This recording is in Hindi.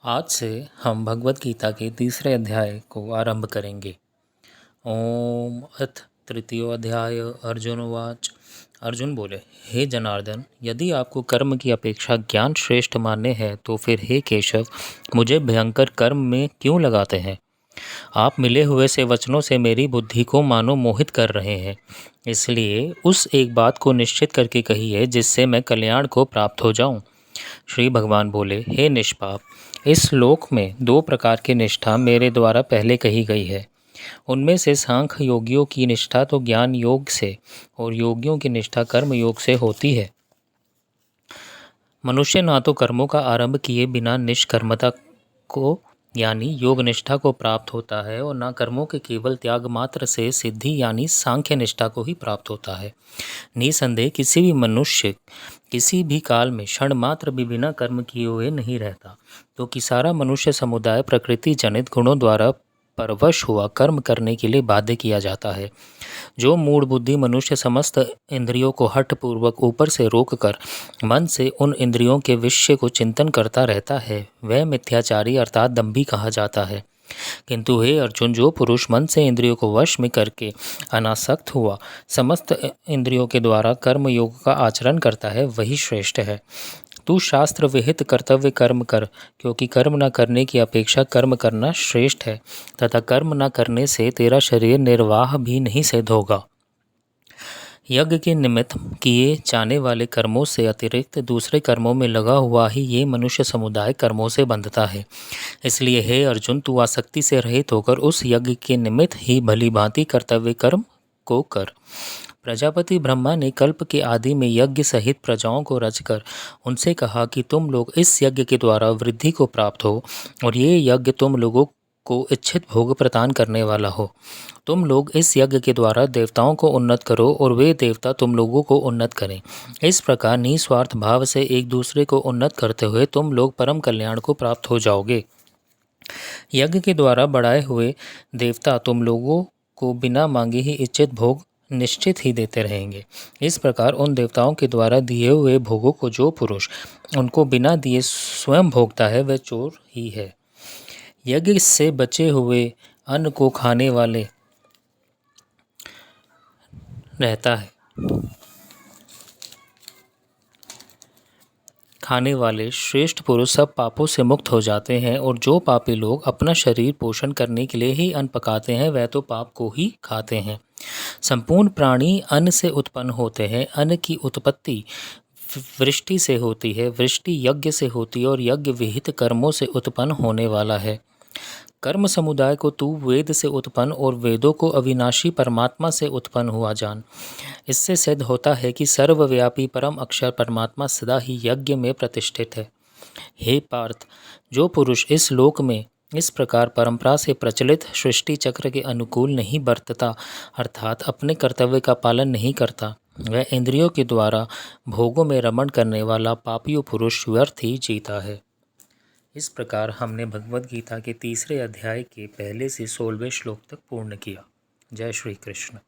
आज से हम भगवत गीता के तीसरे अध्याय को आरंभ करेंगे। ओम अथ तृतीयोऽध्याय। अर्जुनोवाच। अर्जुन बोले, हे जनार्दन, यदि आपको कर्म की अपेक्षा ज्ञान श्रेष्ठ मानने हैं तो फिर हे केशव, मुझे भयंकर कर्म में क्यों लगाते हैं। आप मिले हुए से वचनों से मेरी बुद्धि को मानो मोहित कर रहे हैं, इसलिए उस एक बात को निश्चित करके कहिए जिससे मैं कल्याण को प्राप्त हो जाऊं। श्री भगवान बोले, हे निष्पाप, इस लोक में दो प्रकार की निष्ठा मेरे द्वारा पहले कही गई है। उनमें से सांख्य योगियों की निष्ठा तो ज्ञान योग से और योगियों की निष्ठा कर्म योग से होती है। मनुष्य ना तो कर्मों का आरंभ किए बिना निष्कर्मता को यानी योग निष्ठा को प्राप्त होता है और ना कर्मों के केवल त्याग मात्र से सिद्धि यानी सांख्य निष्ठा को ही प्राप्त होता है। निसंदेह किसी भी मनुष्य किसी भी काल में क्षण मात्र भी बिना कर्म किए हुए नहीं रहता, तो कि सारा मनुष्य समुदाय प्रकृति जनित गुणों द्वारा परवश हुआ कर्म करने के लिए बाध्य किया जाता है। जो मूढ़ बुद्धि मनुष्य समस्त इंद्रियों को हठपूर्वक ऊपर से रोककर मन से उन इंद्रियों के विषय को चिंतन करता रहता है, वह मिथ्याचारी अर्थात दंभी कहा जाता है। किंतु हे अर्जुन, जो पुरुष मन से इंद्रियों को वश में करके अनासक्त हुआ समस्त इंद्रियों के द्वारा कर्म योग का आचरण करता है, वही श्रेष्ठ है। तू शास्त्र विहित कर्तव्य कर्म कर, क्योंकि कर्म न करने की अपेक्षा कर्म करना श्रेष्ठ है तथा कर्म न करने से तेरा शरीर निर्वाह भी नहीं सिद्ध होगा। यज्ञ के निमित्त किए जाने वाले कर्मों से अतिरिक्त दूसरे कर्मों में लगा हुआ ही ये मनुष्य समुदाय कर्मों से बंधता है। इसलिए हे अर्जुन, तू आसक्ति से रहित होकर उस यज्ञ के निमित्त ही भली भांति कर्तव्य कर्म को कर। प्रजापति ब्रह्मा ने कल्प के आदि में यज्ञ सहित प्रजाओं को रचकर उनसे कहा कि तुम लोग इस यज्ञ के द्वारा वृद्धि को प्राप्त हो और ये यज्ञ तुम लोगों को इच्छित भोग प्रदान करने वाला हो। तुम लोग इस यज्ञ के द्वारा देवताओं को उन्नत करो और वे देवता तुम लोगों को उन्नत करें। इस प्रकार निस्वार्थ भाव से एक दूसरे को उन्नत करते हुए तुम लोग परम कल्याण को प्राप्त हो जाओगे। यज्ञ के द्वारा बढ़ाए हुए देवता तुम लोगों को बिना मांगे ही इच्छित भोग निश्चित ही देते रहेंगे। इस प्रकार उन देवताओं के द्वारा दिए हुए भोगों को जो पुरुष उनको बिना दिए स्वयं भोगता है, वह चोर ही है। यज्ञ से बचे हुए अन्न को खाने वाले श्रेष्ठ पुरुष सब पापों से मुक्त हो जाते हैं, और जो पापी लोग अपना शरीर पोषण करने के लिए ही अन्न पकाते हैं, वह तो पाप को ही खाते हैं। संपूर्ण प्राणी अन्न से उत्पन्न होते हैं। अन्न की उत्पत्ति वृष्टि से होती है, वृष्टि यज्ञ से होती है और यज्ञ विहित कर्मों से उत्पन्न होने वाला है। कर्म समुदाय को तू वेद से उत्पन्न और वेदों को अविनाशी परमात्मा से उत्पन्न हुआ जान। इससे सिद्ध होता है कि सर्वव्यापी परम अक्षर परमात्मा सदा ही यज्ञ में प्रतिष्ठित है। हे पार्थ, जो पुरुष इस लोक में इस प्रकार परंपरा से प्रचलित सृष्टि चक्र के अनुकूल नहीं बरतता, अर्थात अपने कर्तव्य का पालन नहीं करता, वह इंद्रियों के द्वारा भोगों में रमण करने वाला पापियों पुरुष व्यर्थ ही जीता है। इस प्रकार हमने भगवद गीता के तीसरे अध्याय के पहले से 16वें श्लोक तक पूर्ण किया। जय श्री कृष्ण।